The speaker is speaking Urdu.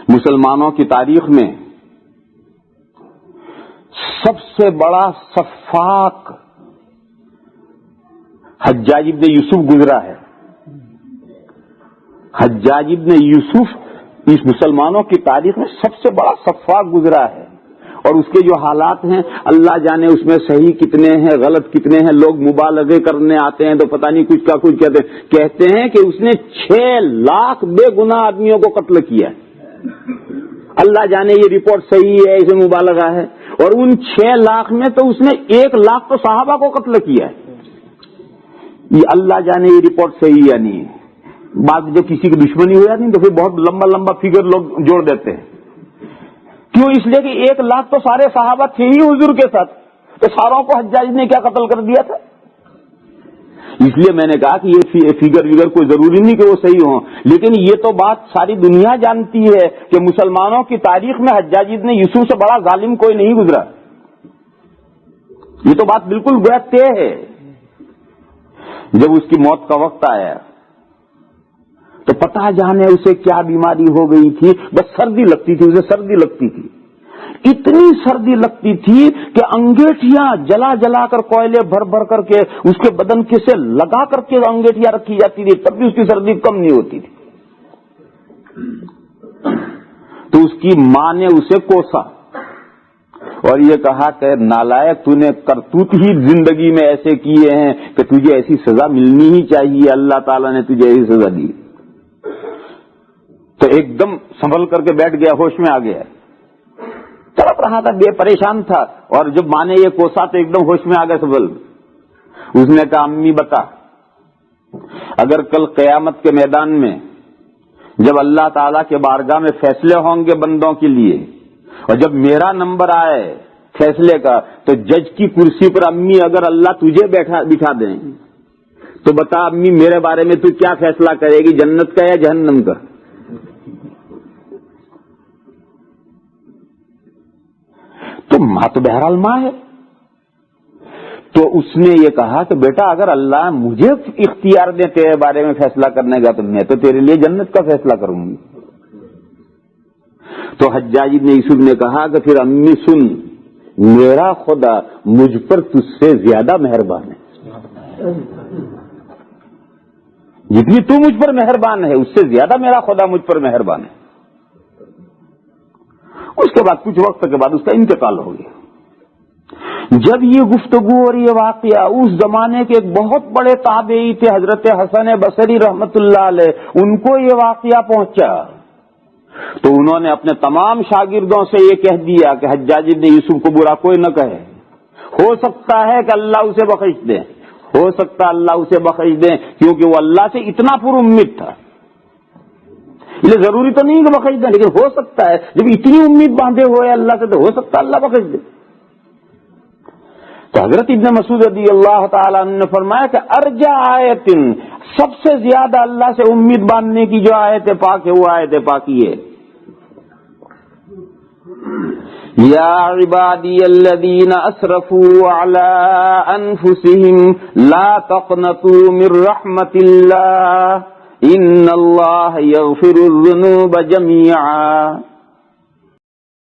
مسلمانوں کی تاریخ میں سب سے بڑا سفاک حجاج ابن یوسف گزرا ہے. حجاج ابن یوسف اس مسلمانوں کی تاریخ میں سب سے بڑا سفاک گزرا ہے، اور اس کے جو حالات ہیں اللہ جانے اس میں صحیح کتنے ہیں غلط کتنے ہیں. لوگ مبالغے کرنے آتے ہیں تو پتہ نہیں کچھ کا کچھ کہتے ہیں کہ اس نے 6 لاکھ بے گناہ آدمیوں کو قتل کیا. اللہ جانے یہ رپورٹ صحیح ہے اس میں مبالغہ ہے، اور ان 6 لاکھ میں تو اس نے 1 لاکھ تو صحابہ کو قتل کیا ہے. یہ اللہ جانے یہ رپورٹ صحیح یا نہیں ہے. بعد جب کسی کی دشمنی ہو جاتی تو پھر بہت لمبا لمبا فگر لوگ جوڑ دیتے ہیں. کیوں؟ اس لیے کہ 1 لاکھ تو سارے صحابہ تھے ہی حضور کے ساتھ، تو ساروں کو حجاج نے کیا قتل کر دیا تھا. اس لیے میں نے کہا کہ یہ فگر وگر کوئی ضروری نہیں کہ وہ صحیح ہوں، لیکن یہ تو بات ساری دنیا جانتی ہے کہ مسلمانوں کی تاریخ میں حجاج ابن یوسف سے بڑا ظالم کوئی نہیں گزرا. یہ تو بات بالکل گویا طے ہے. جب اس کی موت کا وقت آیا تو پتہ جانے اسے کیا بیماری ہو گئی تھی، بس سردی لگتی تھی، اسے سردی لگتی تھی. اتنی سردی لگتی تھی کہ انگیٹھیاں جلا جلا کر کوئلے بھر بھر کر کے اس کے بدن کے سے لگا کر کے انگیٹھیاں رکھی جاتی تھی، تب بھی اس کی سردی کم نہیں ہوتی تھی. تو اس کی ماں نے اسے کوسا اور یہ کہا کہ نالائق، تو نے کرتوت ہی زندگی میں ایسے کیے ہیں کہ تجھے ایسی سزا ملنی ہی چاہیے، اللہ تعالیٰ نے تجھے ایسی سزا دی. تو ایک دم سنبھل کر کے بیٹھ گیا، ہوش میں آ گیا، تڑپ رہا تھا، بے پریشان تھا، اور جب ماں نے یہ کوسا تو ایک دم ہوش میں آ گیا سنبھل. اس نے کہا امی بتا، اگر کل قیامت کے میدان میں جب اللہ تعالیٰ کے بارگاہ میں فیصلے ہوں گے بندوں کے لیے، اور جب میرا نمبر آئے فیصلے کا، تو جج کی کرسی پر امی اگر اللہ تجھے بٹھا دیں تو بتا امی میرے بارے میں تو کیا فیصلہ کرے گی، جنت کا یا جہنم کا؟ تو ماں تو بہرحال ماں ہے. تو اس نے یہ کہا کہ بیٹا اگر اللہ مجھے اختیار دے تیرے بارے میں فیصلہ کرنے کا تو میں تو تیرے لیے جنت کا فیصلہ کروں گی. تو حجاج نے یوسف نے کہا کہ پھر امی سن، میرا خدا مجھ پر تجھ سے زیادہ مہربان ہے، جتنی تو مجھ پر مہربان ہے اس سے زیادہ میرا خدا مجھ پر مہربان ہے. اس کے بعد کچھ وقت کے بعد اس کا انتقال ہو گیا. جب یہ گفتگو اور یہ واقعہ اس زمانے کے ایک بہت بڑے تابعی تھے حضرت حسن بصری رحمت اللہ علیہ، ان کو یہ واقعہ پہنچا تو انہوں نے اپنے تمام شاگردوں سے یہ کہہ دیا کہ حجاج ابن یوسف کو برا کوئی نہ کہے، ہو سکتا ہے کہ اللہ اسے بخش دے، ہو سکتا ہے اللہ اسے بخش دے، کیونکہ وہ اللہ سے اتنا پر امید تھا. یہ ضروری تو نہیں کہ بخش دیں، لیکن ہو سکتا ہے جب اتنی امید باندھے ہوئے اللہ سے تو ہو سکتا ہے اللہ بخش دے. تو حضرت ابن مسعود رضی اللہ تعالیٰ عنہ نے فرمایا کہ ارجع آیت، سب سے زیادہ اللہ سے امید باندھنے کی جو آیت پاک ہے وہ آیت پاک ہے، یا عبادی الذین اسرفوا علی انفسهم لا تقنطوا من رحمت اللہ ان اللہ یغفر الذنوب جميعا.